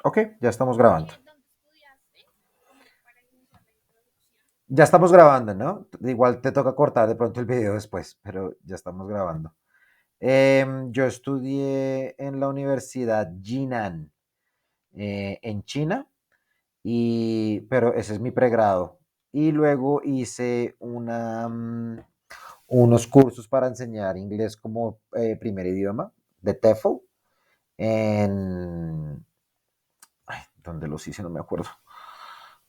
Ok, ya estamos grabando. ¿Dónde estudiaste? Como para iniciar la introducción. Ya estamos grabando, ¿no? Igual te toca cortar de pronto el video después, pero ya estamos grabando. Yo estudié en la Universidad Jinan, en China, pero ese es mi pregrado. Y luego hice unos cursos para enseñar inglés como primer idioma de TEFL en... ¿Dónde los hice? No me acuerdo.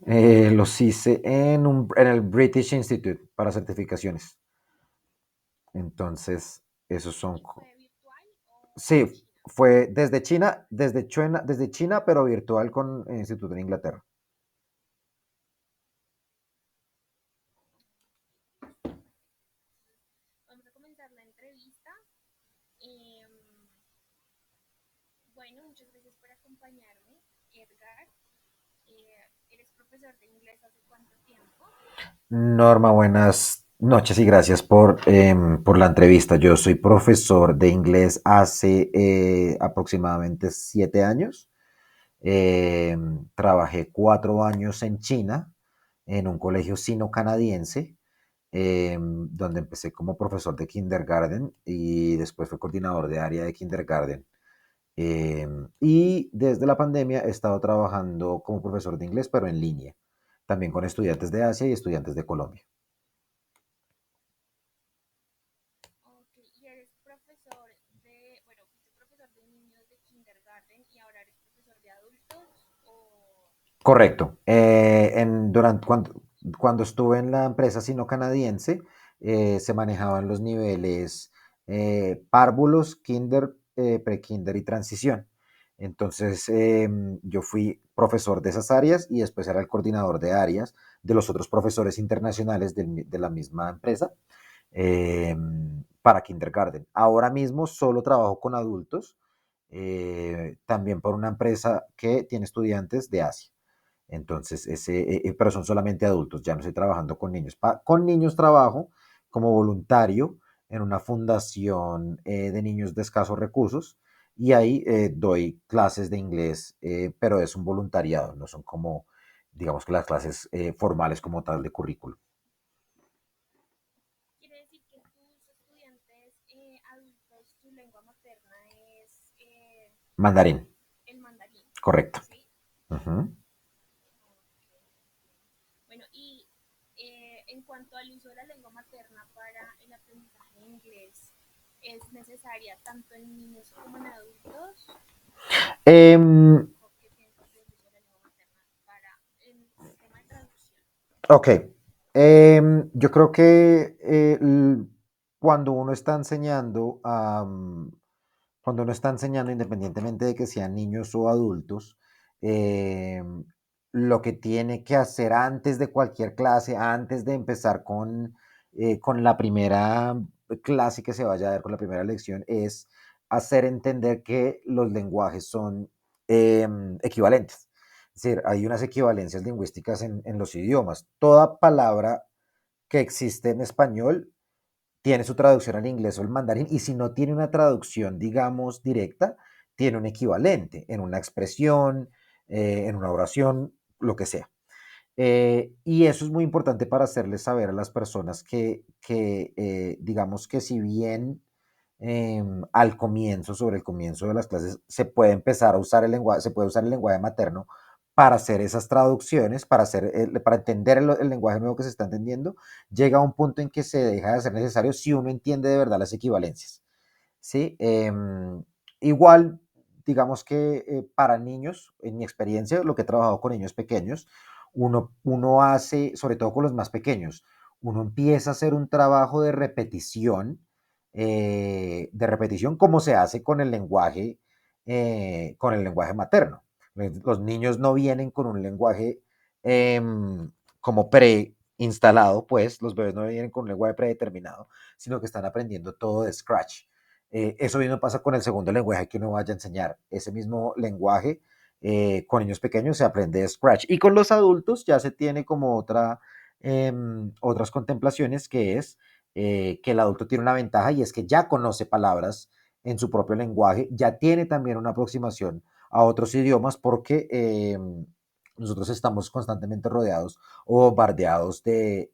Los hice en el British Institute para certificaciones. Entonces, esos son... ¿Y fue virtual o en Sí, China? fue desde China, pero virtual con el Instituto en Inglaterra. Vamos a comenzar la entrevista. Em, bueno, muchas gracias por acompañarme, Edgar. ¿Eres profesor de inglés hace cuánto tiempo? Norma, buenas noches y gracias por la entrevista. Yo soy profesor de inglés hace aproximadamente 7 años. Trabajé 4 años en China, en un colegio sino-canadiense, donde empecé como profesor de kindergarten y después fui coordinador de área de kindergarten. Y desde la pandemia he estado trabajando como profesor de inglés, pero en línea, también con estudiantes de Asia y estudiantes de Colombia. Ok, y eres profesor bueno, fuiste profesor de niños de kindergarten y ahora eres profesor de adultos o... Correcto. Cuando estuve en la empresa sino-canadiense, se manejaban los niveles párvulos, kinder, pre-kinder y transición. Entonces, yo fui profesor de esas áreas y después era el coordinador de áreas de los otros profesores internacionales de la misma empresa eh, para kindergarten. Ahora mismo solo trabajo con adultos, también por una empresa que tiene estudiantes de Asia. Entonces, pero son solamente adultos, ya no estoy trabajando con niños. Con niños trabajo como voluntario en una fundación de niños de escasos recursos y ahí doy clases de inglés, pero es un voluntariado, no son como, digamos que las clases formales como tal de currículo. Quiere decir que tus estudiantes adultos, su lengua materna es Mandarín, el mandarín, correcto. ¿sí? Ujú. Ok, ok. Bueno, y en cuanto al uso de la lengua materna para el aprendizaje de inglés, ¿es necesaria tanto en niños como en adultos? Em, ¿O qué piensas del uso de la lengua materna para el tema de traducción? ok. Yo creo que cuando uno está enseñando, cuando uno está enseñando, independientemente de que sean niños o adultos, em, lo que tiene que hacer antes de cualquier clase, antes de empezar con la primera clase que se vaya a dar, con la primera lección, es hacer entender que los lenguajes son equivalentes. Es decir, hay unas equivalencias lingüísticas en los idiomas. Toda palabra que existe en español tiene su traducción al inglés o al mandarín, y si no tiene una traducción, digamos, directa, tiene un equivalente en una expresión, en una oración, lo que sea. Y eso es muy importante para hacerles saber a las personas que digamos que si bien al comienzo, sobre el comienzo de las clases, se puede empezar a usar el lenguaje, se puede usar el lenguaje materno para hacer esas traducciones, para entender el lenguaje nuevo que se está entendiendo, llega a un punto en que se deja de ser necesario si uno entiende de verdad las equivalencias. ¿Sí? Igual, digamos que para niños, en mi experiencia, lo que he trabajado con niños pequeños, uno hace, sobre todo con los más pequeños, uno empieza a hacer un trabajo de repetición como se hace con el lenguaje materno. Los niños no vienen con un lenguaje eh, como preinstalado, pues los bebés no vienen con un lenguaje predeterminado, sino que están aprendiendo todo de scratch. Eso mismo pasa con el segundo lenguaje que uno vaya a enseñar. Ese mismo lenguaje con niños pequeños se aprende de Scratch. Y con los adultos ya se tiene como otras contemplaciones, que es que el adulto tiene una ventaja y es que ya conoce palabras en su propio lenguaje, ya tiene también una aproximación a otros idiomas porque nosotros estamos constantemente rodeados o bombardeados de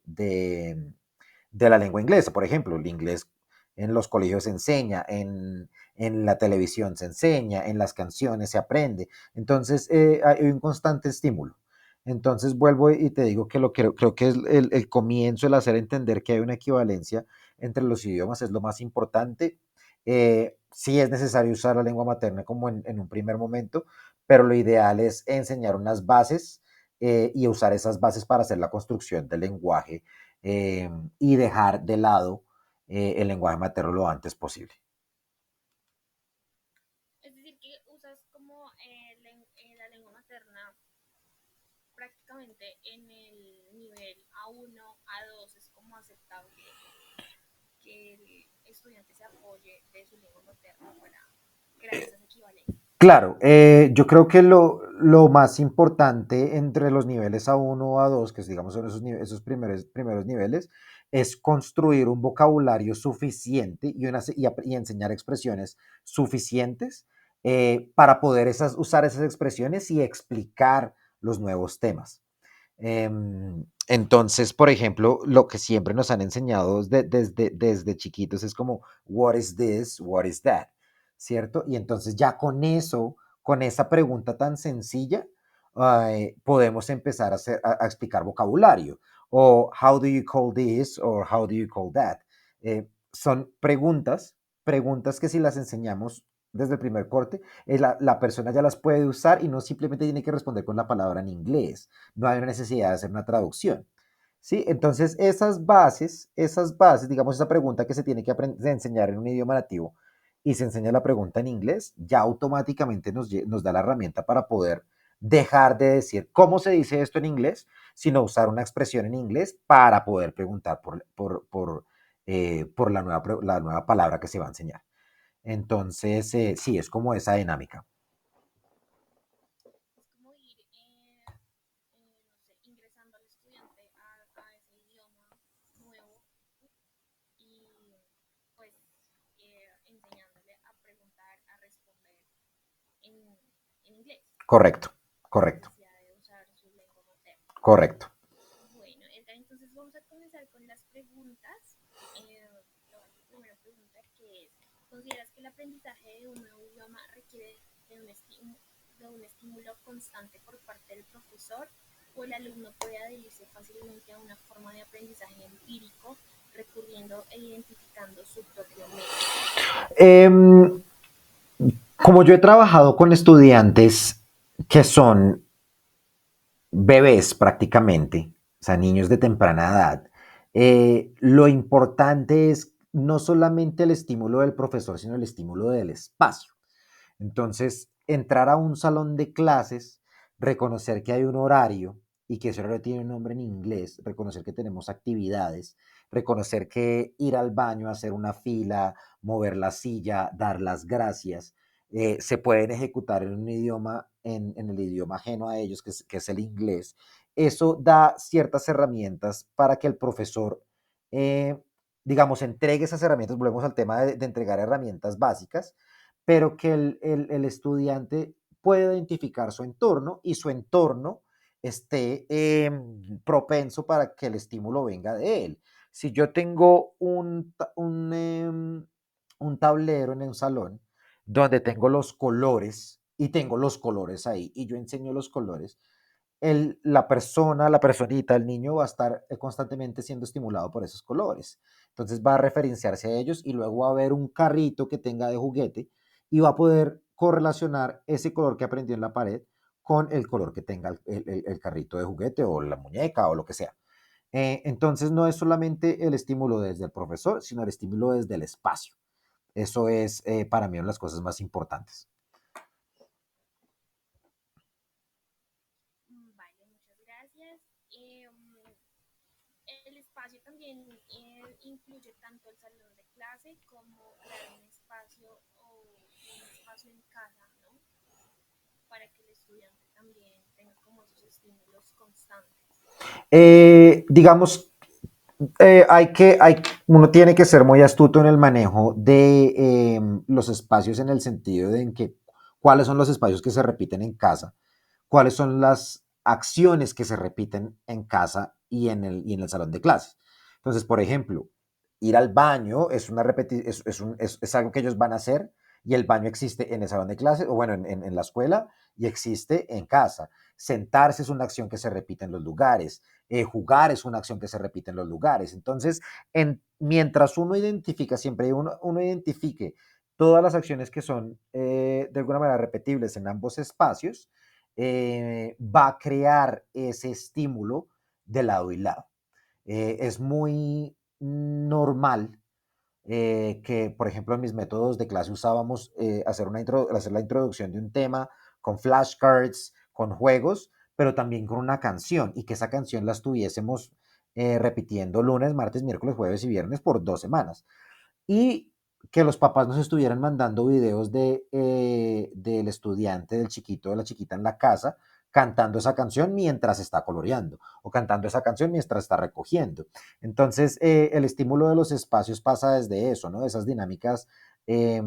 la lengua inglesa. Por ejemplo, el inglés en los colegios se enseña, en la televisión se enseña, en las canciones se aprende. Entonces, hay un constante estímulo. Entonces, vuelvo y te digo que creo que es el comienzo, el hacer entender que hay una equivalencia entre los idiomas es lo más importante. Sí es necesario usar la lengua materna como en un primer momento, pero lo ideal es enseñar unas bases y usar esas bases para hacer la construcción del lenguaje y dejar de lado el lenguaje materno lo antes posible. Es decir, que usas como la lengua materna prácticamente en el nivel A1, A2, es como aceptable que el estudiante se apoye de su lengua materna para crear esas equivalencias. Claro, yo creo que lo más importante entre los niveles A1 o A2, que digamos son esos primeros niveles, es construir un vocabulario suficiente y enseñar expresiones suficientes para poder usar esas expresiones y explicar los nuevos temas. Entonces, por ejemplo, lo que siempre nos han enseñado desde chiquitos es como, what is this? What is that? ¿Cierto? Y entonces ya con eso, con esa pregunta tan sencilla, podemos empezar a explicar vocabulario. O how do you call this? Or how do you call that? Son preguntas que si las enseñamos desde el primer corte, la persona ya las puede usar y no simplemente tiene que responder con la palabra en inglés. No hay una necesidad de hacer una traducción. ¿Sí? Entonces, digamos, esa pregunta que se tiene que enseñar en un idioma nativo y se enseña la pregunta en inglés, ya automáticamente nos da la herramienta para poder dejar de decir cómo se dice esto en inglés, sino usar una expresión en inglés para poder preguntar por la nueva palabra que se va a enseñar. Entonces, sí, es como esa dinámica. Es como ir, no sé, ingresando al estudiante a ese idioma nuevo y pues enseñándole a preguntar, a responder en, en inglés, Correcto, sin correcto, necesidad de usar su lengua materna. correcto. Bueno, Edgar, entonces vamos a comenzar con las preguntas. Te voy a hacer la primera pregunta que es, ¿consideras que el aprendizaje de un nuevo idioma requiere de un estímulo constante por parte del profesor o el alumno puede adherirse fácilmente a una forma de aprendizaje empírico recurriendo e identificando su propio método? Em, Como yo he trabajado con estudiantes que son bebés prácticamente, o sea, niños de temprana edad, lo importante es no solamente el estímulo del profesor, sino el estímulo del espacio. Entonces, entrar a un salón de clases, reconocer que hay un horario y que ese horario tiene un nombre en inglés, reconocer que tenemos actividades, reconocer que ir al baño, hacer una fila, mover la silla, dar las gracias, se pueden ejecutar en un idioma, en el idioma ajeno a ellos, que es el inglés. Eso da ciertas herramientas para que el profesor, eh, digamos, entregue esas herramientas. Volvemos al tema de entregar herramientas básicas, pero que el estudiante puede identificar su entorno y su entorno esté propenso para que el estímulo venga de él. Si yo tengo un tablero en un salón donde tengo los colores y tengo los colores ahí y yo enseño los colores, la personita, el niño va a estar constantemente siendo estimulado por esos colores. Entonces va a referenciarse a ellos y luego va a haber un carrito que tenga de juguete y va a poder correlacionar ese color que aprendió en la pared con el color que tenga el carrito de juguete o la muñeca o lo que sea. Entonces no es solamente el estímulo desde el profesor, sino el estímulo desde el espacio. Eso es para mí una de las cosas más importantes. Vale, muchas gracias. El espacio también incluye tanto el salón de clase como crear un espacio o un espacio en casa, ¿no? Para que el estudiante también tenga como esos estímulos constantes. Digamos, uno tiene que ser muy astuto en el manejo de los espacios en el sentido de en que cuáles son los espacios que se repiten en casa, cuáles son las acciones que se repiten en casa y en el salón de clases. Entonces, por ejemplo, ir al baño es, una es algo que ellos van a hacer y el baño existe en el salón de clases, o bueno, en la escuela y existe en casa. Sentarse es una acción que se repite en los lugares. Jugar es una acción que se repite en los lugares. Entonces, mientras uno identifica, siempre uno identifique todas las acciones que son de alguna manera repetibles en ambos espacios, va a crear ese estímulo de lado y lado. Es muy normal que, por ejemplo, en mis métodos de clase usábamos hacer la introducción de un tema con flashcards, con juegos, pero también con una canción y que esa canción la estuviésemos repitiendo lunes, martes, miércoles, jueves y viernes por 2 semanas y que los papás nos estuvieran mandando videos del estudiante, del chiquito, de la chiquita en la casa, cantando esa canción mientras está coloreando o cantando esa canción mientras está recogiendo. Entonces, el estímulo de los espacios pasa desde eso, ¿no? De esas dinámicas eh,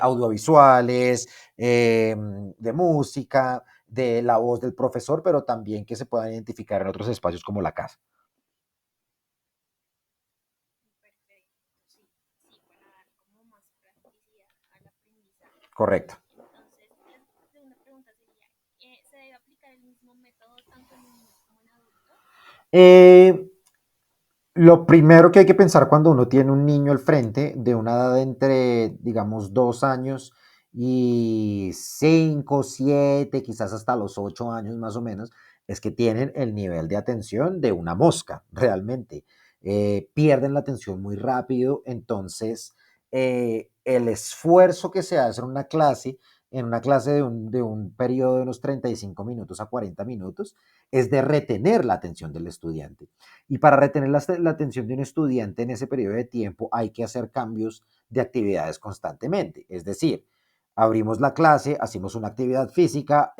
audiovisuales, de música, de la voz del profesor, pero también que se puedan identificar en otros espacios como la casa. Perfecto, sí, sí, para dar como más practicidad al aprendizaje. Correcto. Entonces, la segunda pregunta sería, ¿se debe aplicar el mismo método tanto en niños como en adultos? Eh, Lo primero que hay que pensar cuando uno tiene un niño al frente de una edad entre, digamos, 2 años y 5, 7, quizás hasta los 8 años más o menos, es que tienen el nivel de atención de una mosca, realmente. Pierden la atención muy rápido, entonces el esfuerzo que se hace en una clase de un periodo de unos 35 minutos a 40 minutos, es de retener la atención del estudiante. Y para retener la atención de un estudiante en ese periodo de tiempo hay que hacer cambios de actividades constantemente. Es decir, abrimos la clase, hacemos una actividad física,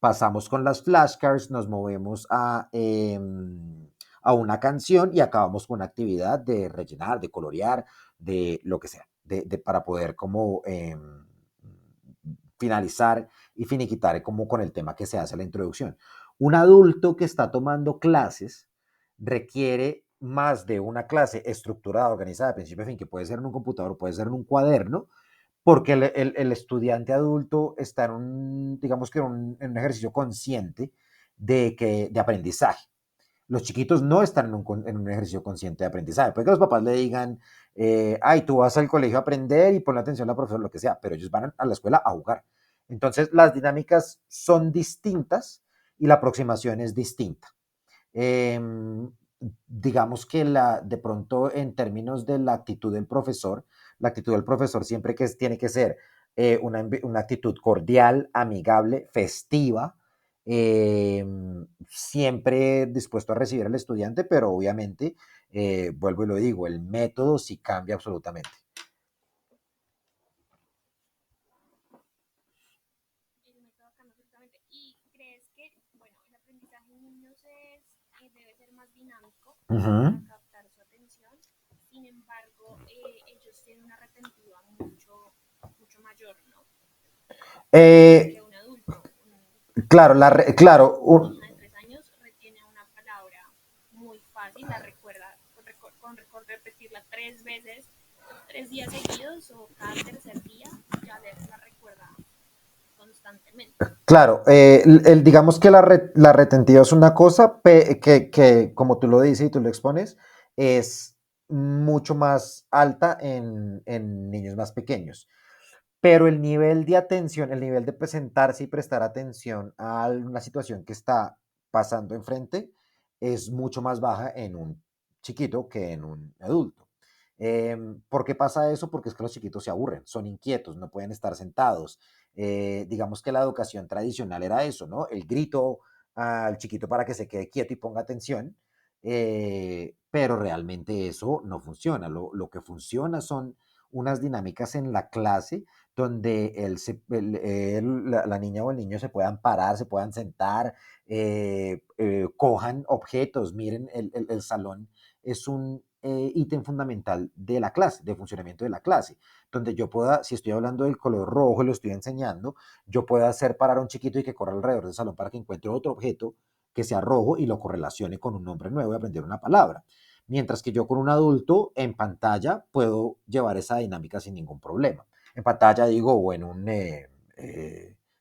pasamos con las flashcards, nos movemos a una canción y acabamos con una actividad de rellenar, de colorear, de lo que sea, para poder como finalizar y finiquitar como con el tema que se hace la introducción. Un adulto que está tomando clases requiere más de una clase estructurada, organizada, de principio a fin, que puede ser en un computador, puede ser en un cuaderno, porque el estudiante adulto está digamos que en un ejercicio consciente de aprendizaje. Los chiquitos no están en un ejercicio consciente de aprendizaje. Puede que los papás le digan, ay, tú vas al colegio a aprender y pon atención a la profesora, lo que sea, pero ellos van a la escuela a jugar. Entonces, las dinámicas son distintas y la aproximación es distinta. Eh, digamos que de pronto en términos de la actitud del profesor, la actitud del profesor siempre tiene que ser una actitud cordial, amigable, festiva, eh, siempre dispuesto a recibir al estudiante, pero obviamente, vuelvo y lo digo, el método sí cambia absolutamente. El método cambia absolutamente. ¿Y crees que, bueno, el aprendizaje en niños debe ser más dinámico Uh -huh. para captar su atención? Sin embargo, ellos tienen una retentiva mucho mayor, ¿no? eh, Que un adulto. claro, claro, Una niña de 3 años retiene una palabra muy fácil, la recuerda con repetirla 3 veces, 3 días seguidos o cada tercer día, ya la recuerda constantemente. claro, digamos que la retentiva es una cosa que, como tú lo dices y tú lo expones, es mucho más alta en niños más pequeños. Pero el nivel de atención, el nivel de presentarse y prestar atención a una situación que está pasando enfrente es mucho más baja en un chiquito que en un adulto. ¿Por qué pasa eso? Porque es que los chiquitos se aburren, son inquietos, no pueden estar sentados. Digamos que la educación tradicional era eso, ¿no? El grito al chiquito para que se quede quieto y ponga atención, pero realmente eso no funciona. Lo que funciona son unas dinámicas en la clase donde la niña o el niño se puedan parar, se puedan sentar, cojan objetos. Miren, el salón es ítem fundamental de la clase, de funcionamiento de la clase, donde yo pueda, si estoy hablando del color rojo y lo estoy enseñando, yo pueda hacer parar a un chiquito y que corra alrededor del salón para que encuentre otro objeto que sea rojo y lo correlacione con un nombre nuevo y aprender una palabra. Mientras que yo con un adulto en pantalla puedo llevar esa dinámica sin ningún problema. En pantalla digo, o en un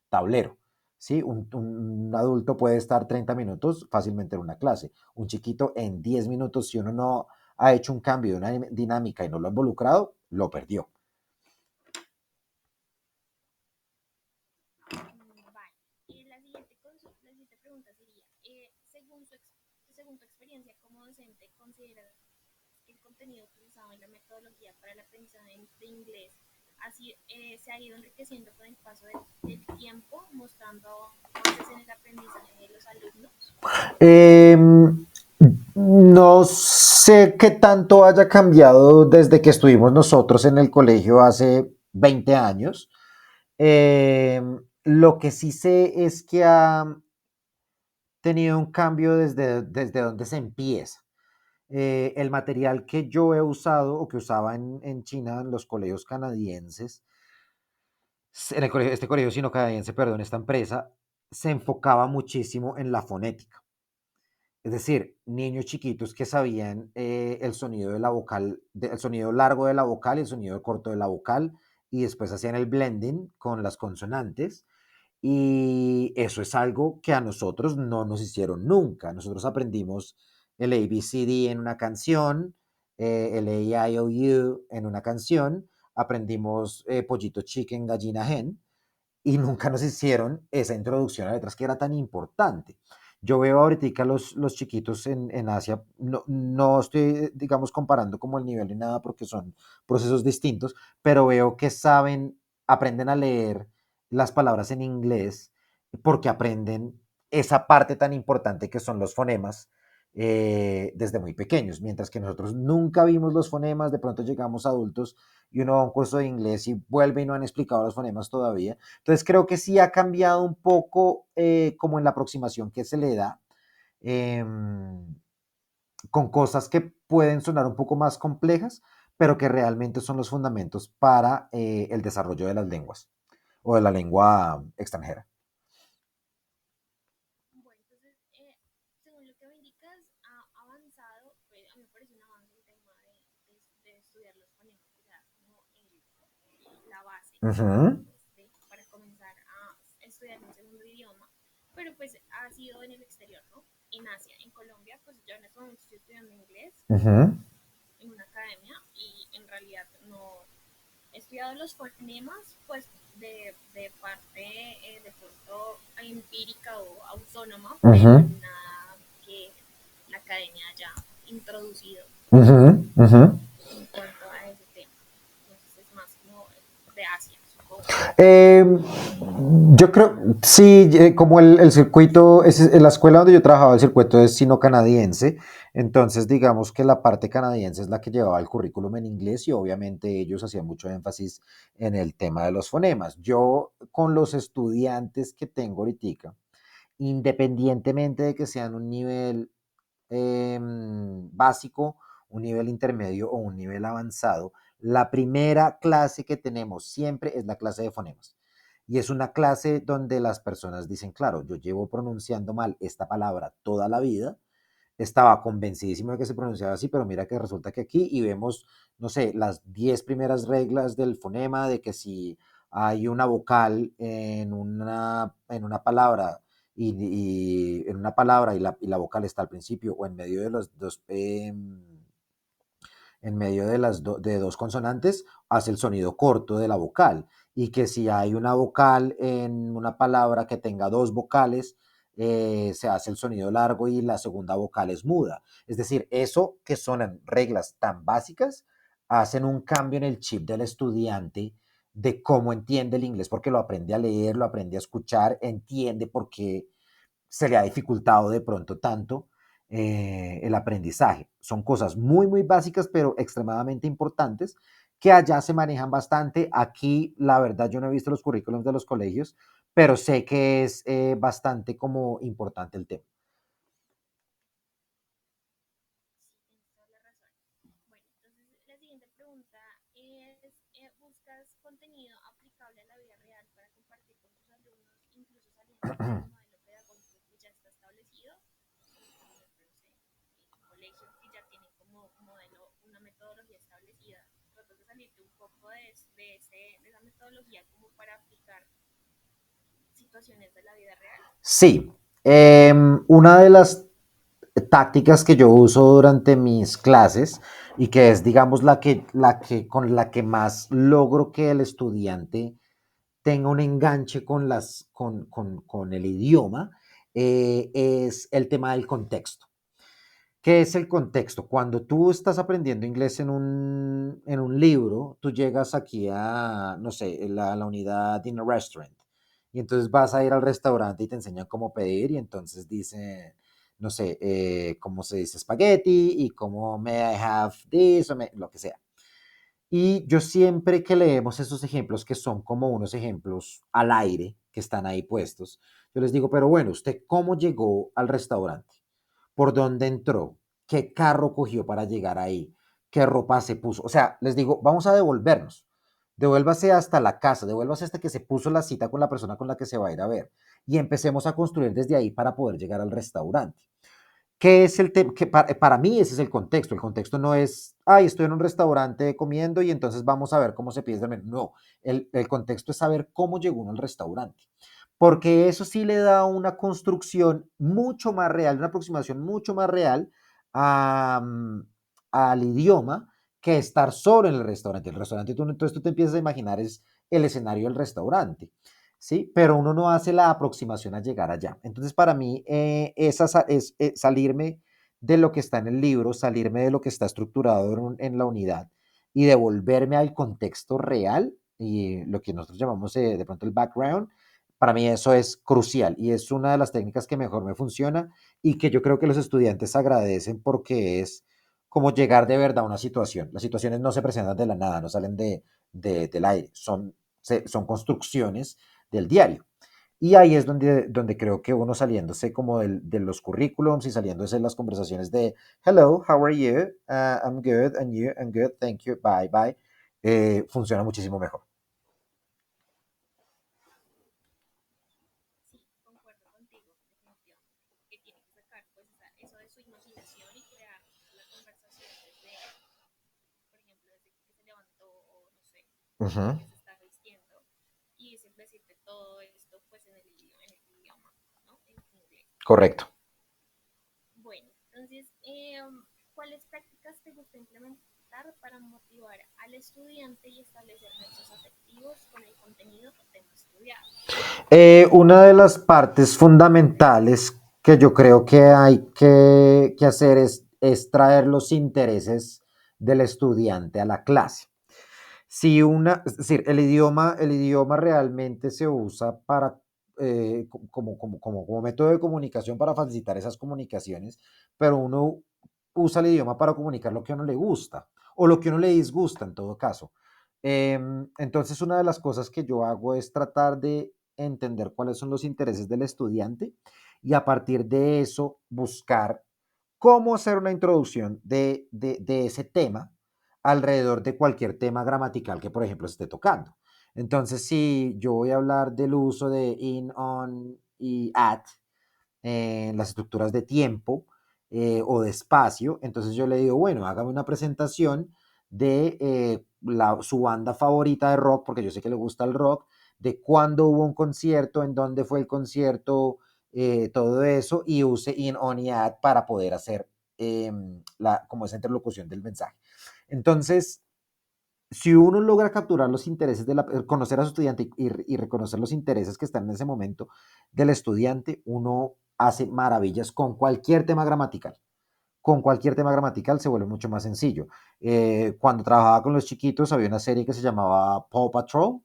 tablero. ¿Sí? Un adulto puede estar 30 minutos fácilmente en una clase. Un chiquito en 10 minutos, si uno no ha hecho un cambio de una dinámica y no lo ha involucrado, lo perdió. Vale. La siguiente pregunta sería, según tu experiencia como docente, ¿consideras que el contenido utilizado en la metodología para el aprendizaje de inglés así, se ha ido enriqueciendo con el paso del tiempo, mostrando avances en el aprendizaje de los alumnos? Eh, no sé qué tanto haya cambiado desde que estuvimos nosotros en el colegio hace 20 años. Eh, lo que sí sé es que ha tenido un cambio desde donde se empieza. El material que yo he usado o que usaba en China, en los colegios canadienses, en el colegio, este colegio sino canadiense, perdón, esta empresa, se enfocaba muchísimo en la fonética. Es decir, niños chiquitos que sabían el sonido de la vocal, el sonido largo de la vocal y el sonido corto de la vocal, y después hacían el blending con las consonantes. Y eso es algo que a nosotros no nos hicieron nunca. Nosotros aprendimos el ABCD en una canción, el AIOU en una canción, aprendimos pollito chicken, gallina hen, y nunca nos hicieron esa introducción a letras que era tan importante. Yo veo ahorita los chiquitos en Asia, no estoy, digamos, comparando como el nivel ni nada porque son procesos distintos, pero veo que saben, aprenden a leer las palabras en inglés porque aprenden esa parte tan importante que son los fonemas desde muy pequeños, mientras que nosotros nunca vimos los fonemas, de pronto llegamos adultos y uno va a un curso de inglés y vuelve y no han explicado los fonemas todavía. Entonces creo que sí ha cambiado un poco como en la aproximación que se le da, eh, con cosas que pueden sonar un poco más complejas, pero que realmente son los fundamentos para el desarrollo de las lenguas o de la lengua extranjera. Bueno, entonces, según lo que me indicas, ha avanzado, pues, a mí me parece un avance el tema de estudiar los fonemas, o sea, como la base Uh -huh, para comenzar a estudiar un segundo idioma, pero pues ha sido en el exterior, ¿no? En Asia, en Colombia, pues yo en este momento estoy estudiando inglés uh -huh, en una academia y en realidad no he estudiado los fonemas, pues de parte de pronto empírica o autónoma, uh pero -huh, nada que la academia haya introducido uh -huh, uh -huh. en cuanto a ese tema. Entonces es más como de Asia, supongo. Eh, yo creo, sí, como el circuito, en la escuela donde yo trabajaba, el circuito es sino-canadiense, entonces digamos que la parte canadiense es la que llevaba el currículum en inglés y obviamente ellos hacían mucho énfasis en el tema de los fonemas. Yo con los estudiantes que tengo ahorita, independientemente de que sean un nivel básico, un nivel intermedio o un nivel avanzado, la primera clase que tenemos siempre es la clase de fonemas. Y es una clase donde las personas dicen, claro, yo llevo pronunciando mal esta palabra toda la vida, estaba convencidísimo de que se pronunciaba así, pero mira que resulta que aquí y vemos, no sé, las 10 primeras reglas del fonema de que si hay una vocal en una palabra y en una palabra y la vocal está al principio o en medio de los dos en medio de las de dos consonantes, hace el sonido corto de la vocal. Y que si hay una vocal en una palabra que tenga dos vocales, se hace el sonido largo y la segunda vocal es muda. Es decir, eso que son reglas tan básicas, hacen un cambio en el chip del estudiante de cómo entiende el inglés, porque lo aprende a leer, lo aprende a escuchar, entiende por qué se le ha dificultado de pronto tanto el aprendizaje. Son cosas muy, muy básicas, pero extremadamente importantes, que allá se manejan bastante. Aquí, la verdad, yo no he visto los currículums de los colegios, pero sé que es bastante como importante el tema. Sí, tienes toda la razón. un modelo pedagógico que ya está establecido, por ejemplo, no sé, colegios que ya tienen como modelo una metodología establecida, tratas de salirte un poco de esa metodología como para aplicar situaciones de la vida real. Sí, una de las tácticas que yo uso durante mis clases y que es, digamos, con la que más logro que el estudiante tenga un enganche con el idioma, es el tema del contexto. ¿Qué es el contexto? Cuando tú estás aprendiendo inglés en un libro, tú llegas aquí a, no sé, la unidad in a restaurant. Y entonces vas a ir al restaurante y te enseñan cómo pedir y entonces dice, no sé, cómo se dice espagueti y cómo may I have this o lo que sea. Y yo siempre que leemos esos ejemplos, que son como unos ejemplos al aire, que están ahí puestos, yo les digo, pero bueno, ¿usted cómo llegó al restaurante? ¿Por dónde entró? ¿Qué carro cogió para llegar ahí? ¿Qué ropa se puso? O sea, les digo, vamos a devolvernos. Devuélvase hasta la casa, devuélvase hasta que se puso la cita con la persona con la que se va a ir a ver. Y empecemos a construir desde ahí para poder llegar al restaurante. ¿Qué es el tema? Para mí ese es el contexto. El contexto no es, ay, estoy en un restaurante comiendo y entonces vamos a ver cómo se pide el menú. No, el contexto es saber cómo llegó uno al restaurante. Porque eso sí le da una construcción mucho más real, una aproximación mucho más real a, al idioma que estar solo en el restaurante. El restaurante, entonces tú te empiezas a imaginar es el escenario del restaurante. ¿Sí? Pero uno no hace la aproximación a llegar allá. Entonces, para mí, es salirme de lo que está en el libro, salirme de lo que está estructurado en la unidad y devolverme al contexto real y lo que nosotros llamamos de pronto el background. Para mí eso es crucial y es una de las técnicas que mejor me funciona y que yo creo que los estudiantes agradecen porque es como llegar de verdad a una situación. Las situaciones no se presentan de la nada, no salen del aire, son construcciones del diario. Y ahí es donde creo que uno saliéndose como de los currículums y saliéndose de las conversaciones de hello, how are you? I'm good, and you, I'm good, thank you, bye, bye, funciona muchísimo mejor. Sí, concuerdo contigo, definitivamente, que tiene que sacar pues eso de su imaginación y crear la conversación desde, por ejemplo, desde que se levantó o no sé, Uh desde -huh. que se está vistiendo y siempre decirte todo esto pues en el idioma, ¿no? En inglés. Correcto. Bueno, entonces, ¿cuáles prácticas te gusta implementar para motivar al estudiante y establecer nexos afectivos con el contenido o tema estudiado? Una de las partes fundamentales que yo creo que hay que hacer es traer los intereses del estudiante a la clase. Si es decir, el idioma realmente se usa para, como método de comunicación para facilitar esas comunicaciones, pero uno usa el idioma para comunicar lo que a uno le gusta o lo que a uno le disgusta en todo caso. Entonces, una de las cosas que yo hago es tratar de entender cuáles son los intereses del estudiante y a partir de eso buscar cómo hacer una introducción de ese tema alrededor de cualquier tema gramatical que, por ejemplo, esté tocando. Entonces, si yo voy a hablar del uso de in, on y at en las estructuras de tiempo o de espacio, entonces yo le digo, bueno, hágame una presentación de su banda favorita de rock, porque yo sé que le gusta el rock, de cuándo hubo un concierto, en dónde fue el concierto, todo eso, y use in, on y at para poder hacer como esa interlocución del mensaje. Entonces, si uno logra capturar los intereses conocer a su estudiante y reconocer los intereses que están en ese momento del estudiante, uno hace maravillas con cualquier tema gramatical. Con cualquier tema gramatical se vuelve mucho más sencillo. Cuando trabajaba con los chiquitos había una serie que se llamaba Paw Patrol,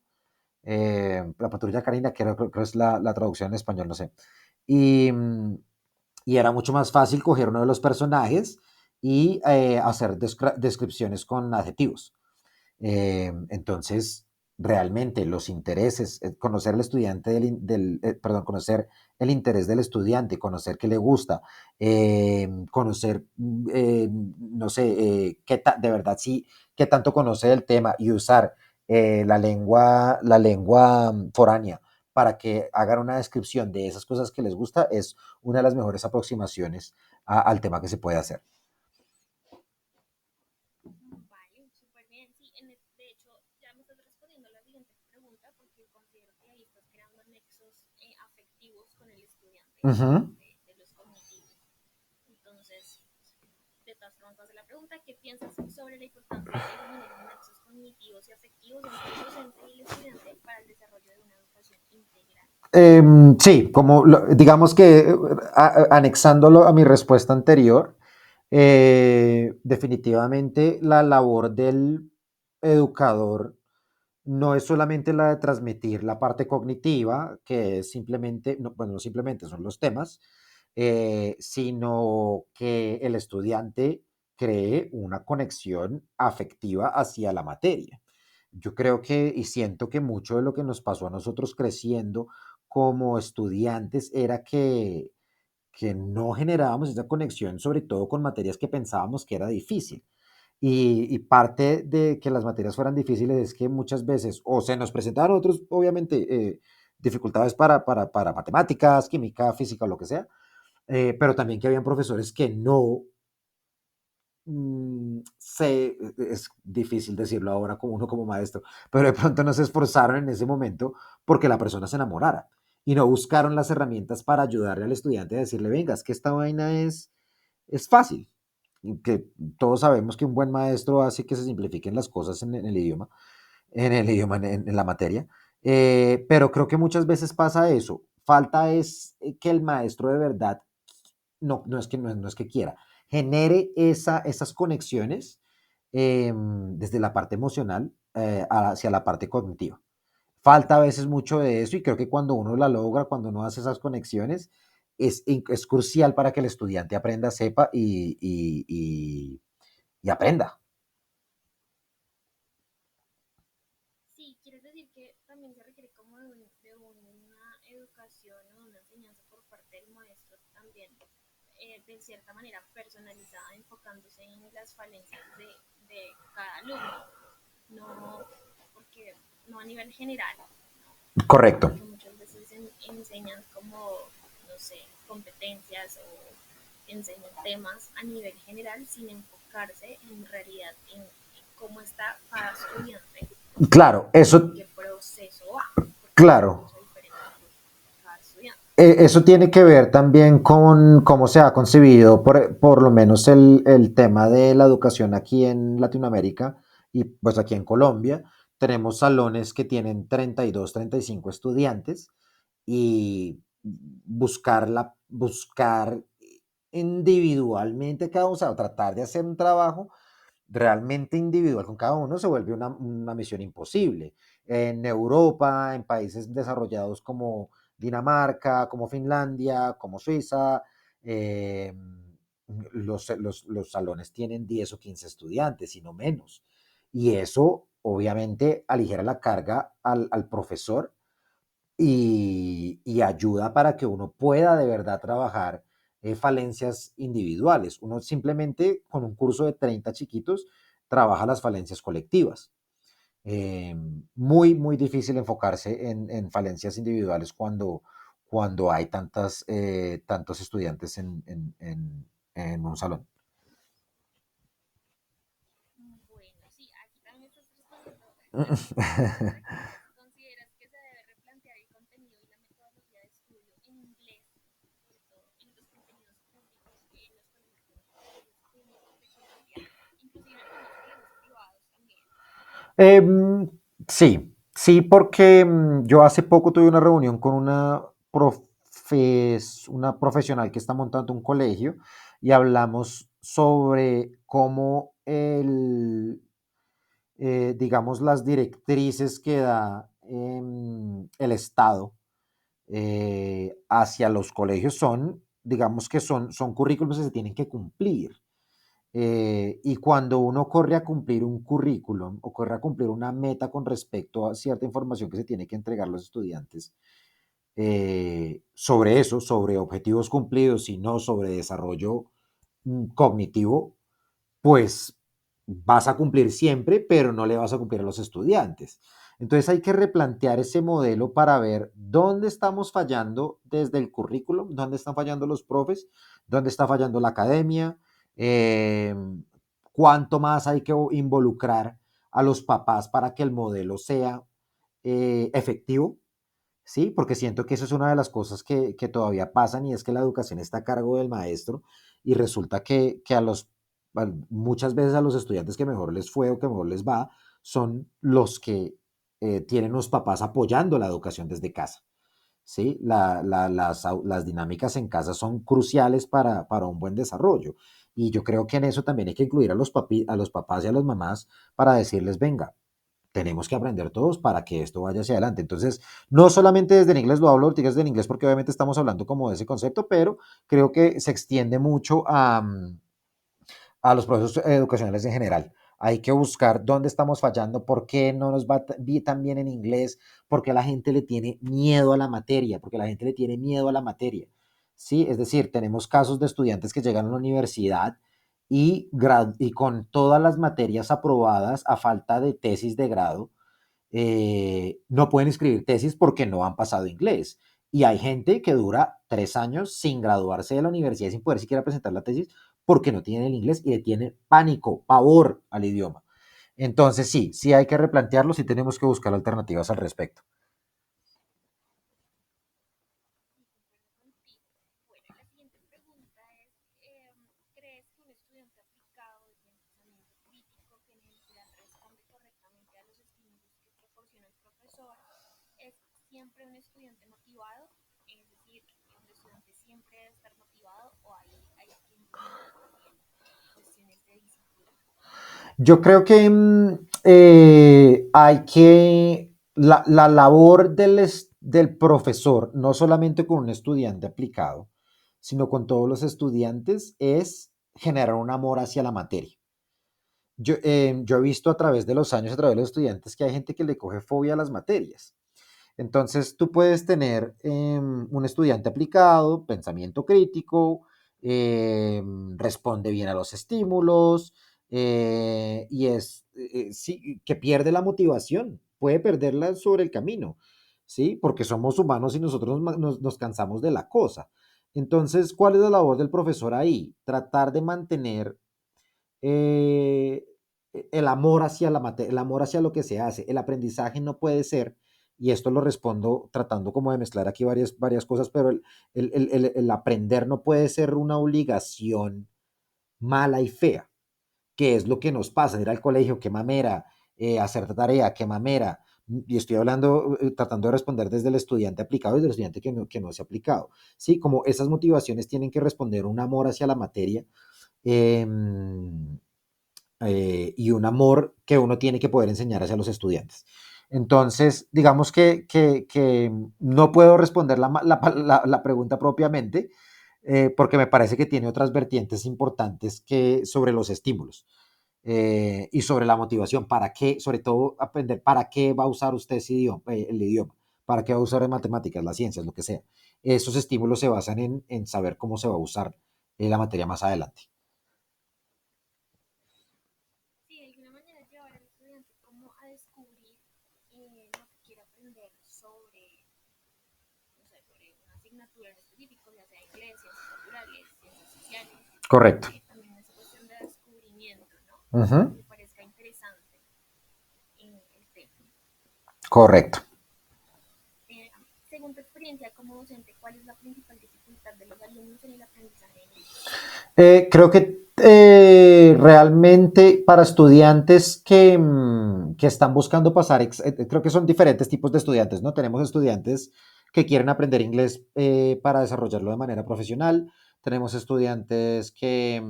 la patrulla canina, creo que es la traducción en español, no sé. Y, y era mucho más fácil coger uno de los personajes y hacer descripciones con adjetivos. Entonces, realmente los intereses, conocer al estudiante perdón, conocer el interés del estudiante, conocer qué le gusta, conocer, no sé, de verdad sí, qué tanto conoce el tema y usar la lengua foránea para que hagan una descripción de esas cosas que les gusta, es una de las mejores aproximaciones al tema que se puede hacer. Vale, súper bien. Sí, de hecho, ya me estás respondiendo a la siguiente pregunta porque considero que ahí estás creando nexos afectivos con el estudiante, Uh -huh. además de los cognitivos. Entonces, de todas formas, hacer la pregunta, ¿qué piensas sobre la importancia de que se generen nexos cognitivos y afectivos entre el docente y el estudiante para el desarrollo de una educación integral? Sí, como digamos que anexándolo a mi respuesta anterior, definitivamente la labor del educador no es solamente la de transmitir la parte cognitiva, que es simplemente, no, bueno, no simplemente son los temas, sino que el estudiante cree una conexión afectiva hacia la materia. Yo creo que y siento que mucho de lo que nos pasó a nosotros creciendo como estudiantes era que no generábamos esa conexión, sobre todo con materias que pensábamos que era difícil. Y parte de que las materias fueran difíciles es que muchas veces o se nos presentaban otros, obviamente, dificultades para matemáticas, química, física o lo que sea, pero también que habían profesores que no es difícil decirlo ahora como uno como maestro, pero de pronto no se esforzaron en ese momento porque la persona se enamorara y no buscaron las herramientas para ayudarle al estudiante a decirle, venga, es que esta vaina es fácil, que todos sabemos que un buen maestro hace que se simplifiquen las cosas en el idioma, en la materia, pero creo que muchas veces pasa eso. Falta es que el maestro de verdad, no es que quiera, genere esas conexiones desde la parte emocional hacia la parte cognitiva. Falta a veces mucho de eso y creo que cuando uno la logra, cuando uno hace esas conexiones, es crucial para que el estudiante aprenda, sepa y aprenda. Sí, quieres decir que también se requiere como de una educación o una enseñanza por parte del maestro también, de cierta manera personalizada, enfocándose en las falencias de cada alumno, no porque no a nivel general, Correcto. porque muchas veces enseñan como, no sé, competencias o enseñan temas a nivel general sin enfocarse en realidad en cómo está cada estudiante Claro, y en eso, qué proceso va, porque es un claro. proceso diferente para cada estudiante. Eso tiene que ver también con cómo se ha concebido, por lo menos el tema de la educación aquí en Latinoamérica y pues aquí en Colombia. Tenemos salones que tienen 32, 35 estudiantes y buscar individualmente cada uno, o sea, tratar de hacer un trabajo realmente individual con cada uno se vuelve una misión imposible. En Europa, en países desarrollados como Dinamarca, como Finlandia, como Suiza, eh, los salones tienen 10 o 15 estudiantes y no menos. Y eso obviamente aligera la carga al profesor y ayuda para que uno pueda de verdad trabajar falencias individuales. Uno simplemente con un curso de 30 chiquitos trabaja las falencias colectivas. Muy difícil enfocarse en falencias individuales cuando hay tantos estudiantes en un salón. Bueno, sí, aquí también estás respondiendo casi que la respuesta que es. ¿Consideras que se debe replantear el contenido y la metodología de estudio en inglés, sobre todo en los contenidos públicos, en los colegios públicos de Colombia, inclusive en algunos colegios privados también? Sí, porque yo hace poco tuve una reunión con una profesional que está montando un colegio y hablamos sobre cómo digamos, las directrices que da el Estado hacia los colegios son, digamos que son currículos que se tienen que cumplir. Y cuando uno corre a cumplir un currículum o corre a cumplir una meta con respecto a cierta información que se tiene que entregar a los estudiantes, sobre eso, sobre objetivos cumplidos y no sobre desarrollo cognitivo, pues vas a cumplir siempre, pero no le vas a cumplir a los estudiantes. Entonces hay que replantear ese modelo para ver dónde estamos fallando desde el currículum, dónde están fallando los profes, dónde está fallando la academia, eh, cuánto más hay que involucrar a los papás para que el modelo sea efectivo, ¿sí? Porque siento que eso es una de las cosas que todavía pasan y es que la educación está a cargo del maestro y resulta que muchas veces a los estudiantes que mejor les fue o que mejor les va son los que tienen los papás apoyando la educación desde casa. ¿Sí? Las dinámicas en casa son cruciales para un buen desarrollo. Y yo creo que en eso también hay que incluir a los papás y a las mamás para decirles, venga, tenemos que aprender todos para que esto vaya hacia adelante. Entonces, no solamente desde el inglés lo hablo, ahorita desde el inglés porque obviamente estamos hablando como de ese concepto, pero creo que se extiende mucho a los procesos educacionales en general. Hay que buscar dónde estamos fallando, por qué no nos va tan bien en inglés, por qué la gente le tiene miedo a la materia, porque la gente le tiene miedo a la materia. ¿Sí? Es decir, tenemos casos de estudiantes que llegan a la universidad y con todas las materias aprobadas a falta de tesis de grado, no pueden escribir tesis porque no han pasado inglés. Y hay gente que dura 3 años sin graduarse de la universidad y sin poder siquiera presentar la tesis porque no tienen el inglés y le tienen pánico, pavor al idioma. Entonces sí, sí hay que replantearlo, sí tenemos que buscar alternativas al respecto. Sí, concuerdo contigo. Bueno, la siguiente pregunta es, ¿crees que un estudiante aplicado de pensamiento crítico que en general responde correctamente a los estímulos que proporciona el profesor es siempre un estudiante motivado? Es decir, un estudiante siempre debe estar motivado o hay que implementar también cuestiones de disciplina. Yo creo que hay que, la labor del profesor, no solamente con un estudiante aplicado, sino con todos los estudiantes, es generar un amor hacia la materia. Yo he visto a través de los años, a través de los estudiantes, que hay gente que le coge fobia a las materias. Entonces, tú puedes tener un estudiante aplicado, pensamiento crítico, responde bien a los estímulos y sí, que pierde la motivación, puede perderla sobre el camino, ¿sí? Porque somos humanos y nosotros nos cansamos de la cosa. Entonces, ¿cuál es la labor del profesor ahí? Tratar de mantener eh, el amor hacia la materia, el amor hacia lo que se hace. El aprendizaje no puede ser, y esto lo respondo tratando como de mezclar aquí varias cosas, pero el aprender no puede ser una obligación mala y fea, que es lo que nos pasa, ir al colegio, qué mamera, hacer tarea, qué mamera. Y estoy hablando, tratando de responder desde el estudiante aplicado y del estudiante que no se ha aplicado. Sí, como esas motivaciones tienen que responder un amor hacia la materia, eh, y un amor que uno tiene que poder enseñar hacia los estudiantes. Entonces, digamos que no puedo responder la pregunta propiamente, porque me parece que tiene otras vertientes importantes que sobre los estímulos y sobre la motivación. ¿Para qué? Sobre todo aprender para qué va a usar usted el idioma, para qué va a usar en matemáticas, las ciencias, lo que sea. Esos estímulos se basan en saber cómo se va a usar la materia más adelante. Sí, de alguna manera llevar al estudiante como a descubrir lo que quiere aprender sobre, no sé, sobre una asignatura en específico, ya sea inglés, ciencias naturales, ciencias sociales, Correcto. también esa cuestión de descubrimiento, ¿no? Uh De -huh. que le parezca interesante el tema. Correcto. Eh, Según tu experiencia como docente, ¿cuál es la principal dificultad de los alumnos en el aprendizaje de inglés? Creo que realmente para estudiantes que están buscando pasar, creo que son diferentes tipos de estudiantes, ¿no? Tenemos estudiantes que quieren aprender inglés para desarrollarlo de manera profesional, tenemos estudiantes que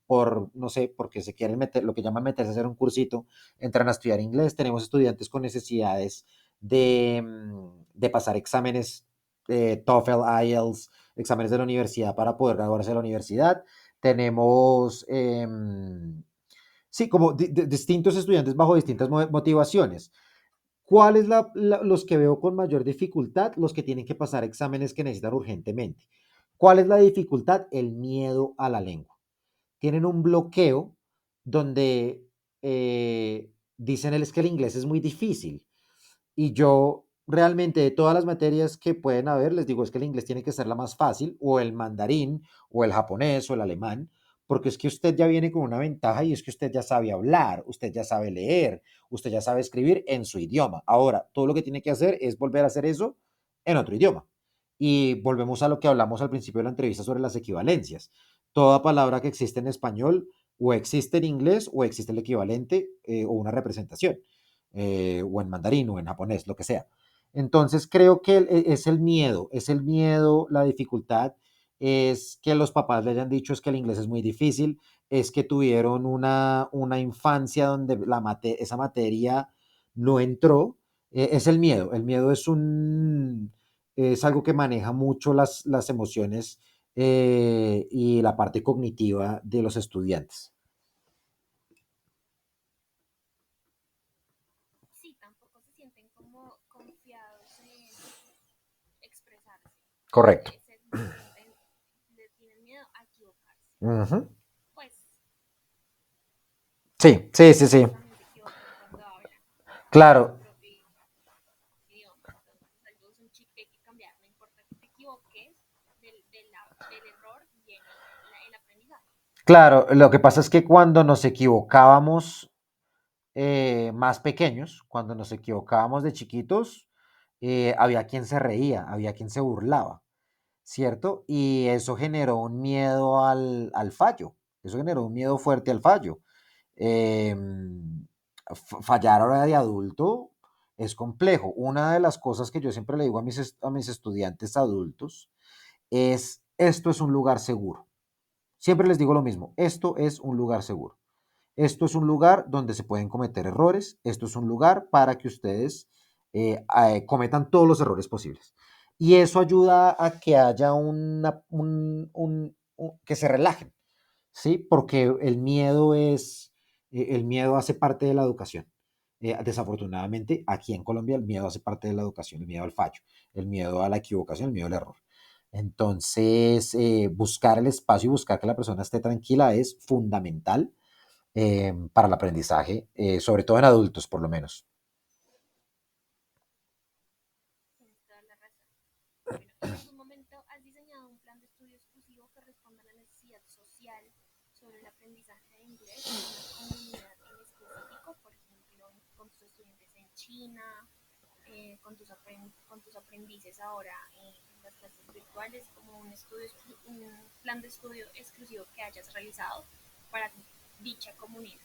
por, no sé, porque se quieren meter, lo que llaman meterse a hacer un cursito, entran a estudiar inglés, tenemos estudiantes con necesidades de pasar exámenes, TOEFL, IELTS, exámenes de la universidad para poder graduarse de la universidad. Tenemos, sí, como distintos estudiantes bajo distintas motivaciones. ¿Cuáles los que veo con mayor dificultad? Los que tienen que pasar exámenes que necesitan urgentemente. ¿Cuál es la dificultad? El miedo a la lengua. Tienen un bloqueo donde dicen es que el inglés es muy difícil. Y yo realmente de todas las materias que pueden haber, les digo, es que el inglés tiene que ser la más fácil, o el mandarín, o el japonés, o el alemán, porque es que usted ya viene con una ventaja y es que usted ya sabe hablar, usted ya sabe leer, usted ya sabe escribir en su idioma. Ahora, todo lo que tiene que hacer es volver a hacer eso en otro idioma. Y volvemos a lo que hablamos al principio de la entrevista sobre las equivalencias. Toda palabra que existe en español o existe en inglés o existe el equivalente o una representación o en mandarín o en japonés, lo que sea. Entonces creo que es el miedo, la dificultad, es que los papás le hayan dicho es que el inglés es muy difícil, es que tuvieron una infancia donde esa materia no entró, es el miedo es algo que maneja mucho las emociones y la parte cognitiva de los estudiantes. Sí, tampoco se sienten como confiados en expresarse. Correcto. Le tienen miedo a equivocarse. Uh -huh. Pues Sí, sí, sí, sí. ellos también se equivocan cuando hablan su Claro, propio idioma. Entonces, algo es un chip que hay que cambiar. No importa que te equivoques, del error viene el aprendizaje. claro. Lo que pasa es que cuando nos equivocábamos más pequeños, cuando nos equivocábamos de chiquitos, había quien se reía, había quien se burlaba, ¿cierto? Y eso generó un miedo al fallo, eso generó un miedo fuerte al fallo. Eh, fallar ahora de adulto es complejo. Una de las cosas que yo siempre le digo a mis estudiantes adultos es, esto es un lugar seguro. Siempre les digo lo mismo, esto es un lugar seguro. Esto es un lugar donde se pueden cometer errores. Esto es un lugar para que ustedes cometan todos los errores posibles. Y eso ayuda a que haya que se relajen, ¿sí? Porque el miedo hace parte de la educación. Desafortunadamente, aquí en Colombia el miedo hace parte de la educación, el miedo al fallo, el miedo a la equivocación, el miedo al error. Entonces, buscar el espacio y buscar que la persona esté tranquila es fundamental para el aprendizaje, sobre todo en adultos, por lo menos. Tienes toda la razón. Bueno, ¿en algún momento has diseñado un plan de estudio exclusivo que responda a la necesidad social sobre el aprendizaje de inglés en una comunidad en específico? Por ejemplo, con tus estudiantes en China, con tus aprendices ahora en las clases virtuales, como un plan de estudio exclusivo que hayas realizado para dicha comunidad.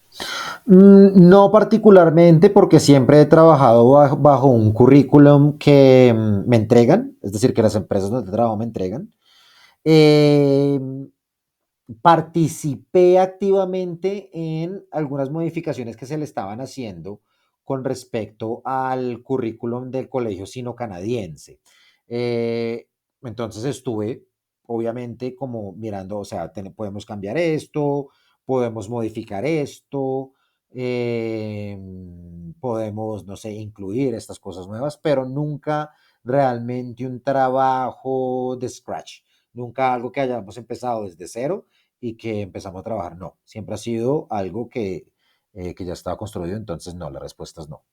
No particularmente porque siempre he trabajado bajo un currículum que me entregan, es decir, que las empresas donde trabajo me entregan. Eh, Participé activamente en algunas modificaciones que se le estaban haciendo con respecto al currículum del colegio sino-canadiense. Eh, entonces estuve, obviamente, como mirando, o sea, podemos cambiar esto, podemos modificar esto, eh, podemos, no sé, incluir estas cosas nuevas, pero nunca realmente un trabajo de scratch, nunca algo que hayamos empezado desde cero y que empezamos a trabajar. No, siempre ha sido algo que ya estaba construido, entonces no, la respuesta es no.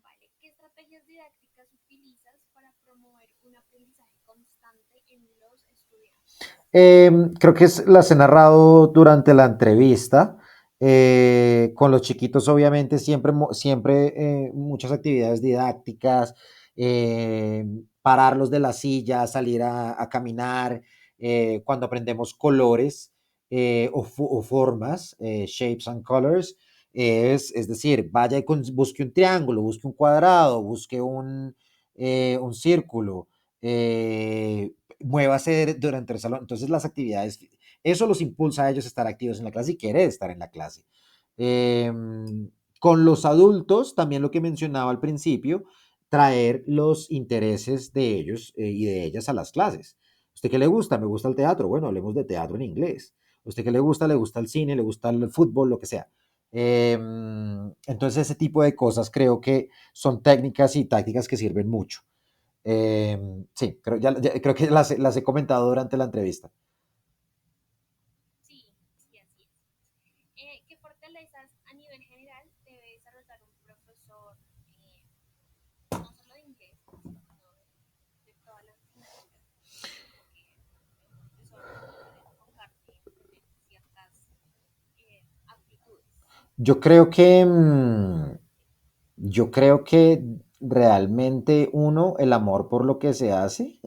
Vale. ¿Qué estrategias didácticas utilizas para promover un aprendizaje constante en los estudiantes? Creo que las he narrado durante la entrevista. Con los chiquitos, obviamente, siempre muchas actividades didácticas, pararlos de la silla, salir a caminar, cuando aprendemos colores o formas, shapes and colors, es decir, vaya y busque un triángulo, busque un cuadrado, busque un círculo. Eh, Muévase durante el salón. Entonces las actividades, eso los impulsa a ellos a estar activos en la clase y querer estar en la clase. Eh, con los adultos, también lo que mencionaba al principio, traer los intereses de ellos y de ellas a las clases. ¿Usted qué le gusta? Me gusta el teatro. Bueno, hablemos de teatro en inglés. ¿Usted qué le gusta? Le gusta el cine, le gusta el fútbol, lo que sea. Entonces ese tipo de cosas creo que son técnicas y tácticas que sirven mucho. Sí, creo que las he comentado durante la entrevista. Sí, sí, así es. ¿Qué fortalezas a nivel general debe desarrollar un profesor Yo creo que, yo creo que realmente uno, el amor por lo que se hace,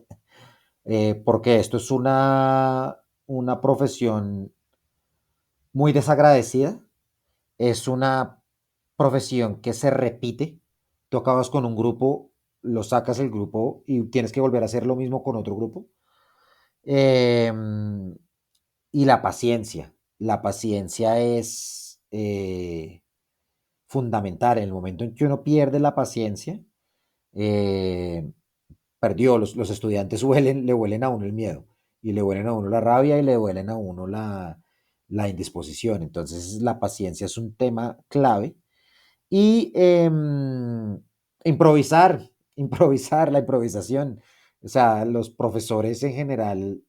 porque esto es una profesión muy desagradecida, es una profesión que se repite. Tú acabas con un grupo, lo sacas el grupo y tienes que volver a hacer lo mismo con otro grupo. Eh, y la paciencia es fundamental. En el momento en que uno pierde la paciencia, eh, perdió. Los estudiantes le huelen a uno el miedo y le huelen a uno la rabia y le huelen a uno la indisposición. Entonces la paciencia es un tema clave y improvisar, improvisar, la improvisación. O sea, los profesores en general,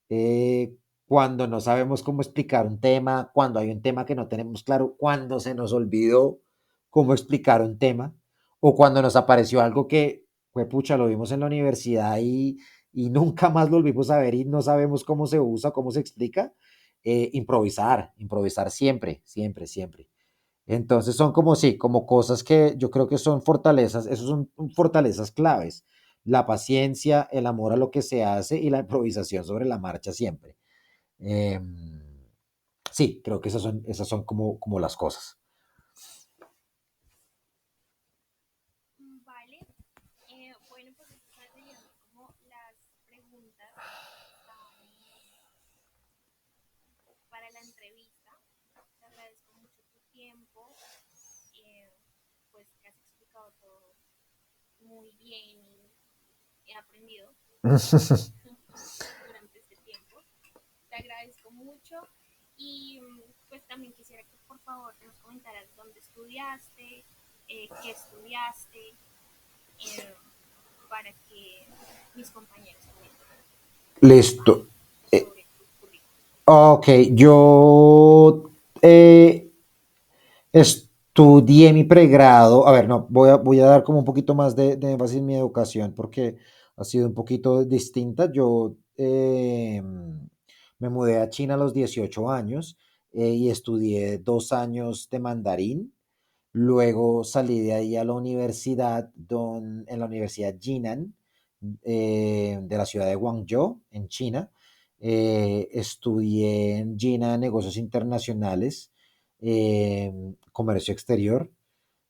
eh, cuando no sabemos cómo explicar un tema, cuando hay un tema que no tenemos claro, cuando se nos olvidó cómo explicar un tema, o cuando nos apareció algo que, pues pucha, lo vimos en la universidad y nunca más lo volvimos a ver y no sabemos cómo se usa, cómo se explica, improvisar, improvisar siempre, siempre, siempre. Entonces son como sí, como cosas que yo creo que son fortalezas, esos son fortalezas claves. La paciencia, el amor a lo que se hace y la improvisación sobre la marcha siempre. Eh, sí, creo que esas son como, como las cosas. Vale, bueno, pues estas serían como las preguntas que estaban para la entrevista. Te agradezco mucho tu tiempo, eh, pues que has explicado todo muy bien y he aprendido durante este tiempo. Te agradezco mucho y pues también quisiera que por favor nos comentaras dónde estudiaste, qué estudiaste, eh, para que mis compañeros también Listo. sepan Eh, sobre tu currículum. ok, yo estudié mi pregrado. A ver, no, voy a dar como un poquito más de énfasis en mi educación porque ha sido un poquito distinta. Yo me mudé a China a los 18 años y estudié 2 años de mandarín. Luego salí de ahí a la universidad, en la Universidad Jinan, de la ciudad de Guangzhou, en China. Estudié en China negocios internacionales, comercio exterior.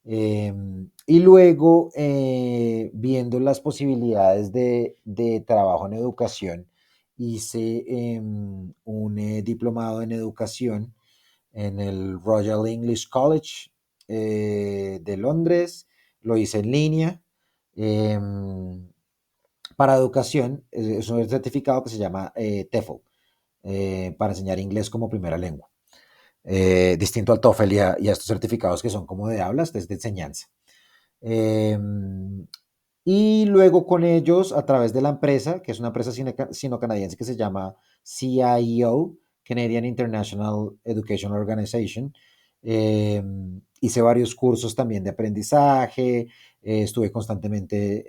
Y luego, viendo las posibilidades de trabajo en educación, hice un diplomado en educación en el Royal English College de Londres. Lo hice en línea. eh, para educación, es un certificado que se llama TEFL, para enseñar inglés como primera lengua. Distinto al TOEFL y a estos certificados que son como de hablas, desde enseñanza. Eh, y luego con ellos, a través de la empresa, que es una empresa sino-canadiense que se llama CIEO, Canadian International Education Organization, eh, hice varios cursos también de aprendizaje. Estuve constantemente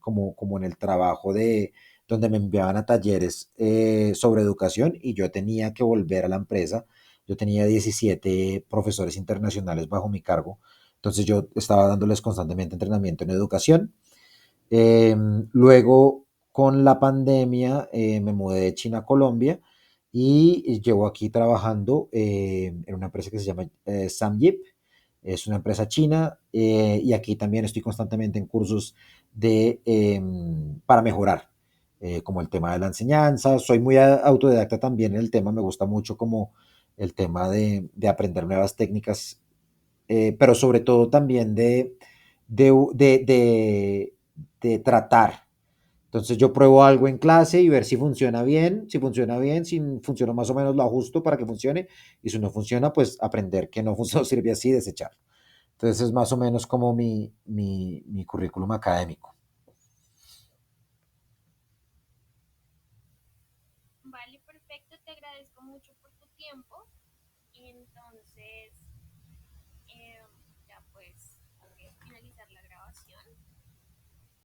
como en el trabajo de donde me enviaban a talleres sobre educación y yo tenía que volver a la empresa. Yo tenía 17 profesores internacionales bajo mi cargo, entonces yo estaba dándoles constantemente entrenamiento en educación. Eh, Luego, con la pandemia, me mudé de China a Colombia y llevo aquí trabajando en una empresa que se llama Samyip. Es una empresa china y aquí también estoy constantemente en cursos para mejorar, como el tema de la enseñanza. Soy muy autodidacta también en el tema, me gusta mucho como el tema de aprender nuevas técnicas, pero sobre todo también de, de, de, de tratar. Entonces yo pruebo algo en clase y ver si funciona bien, si funciona bien, si funciona más o menos lo ajusto para que funcione y si no funciona, pues aprender que no funciona, sirve así, desechar. Entonces es más o menos como mi currículum académico.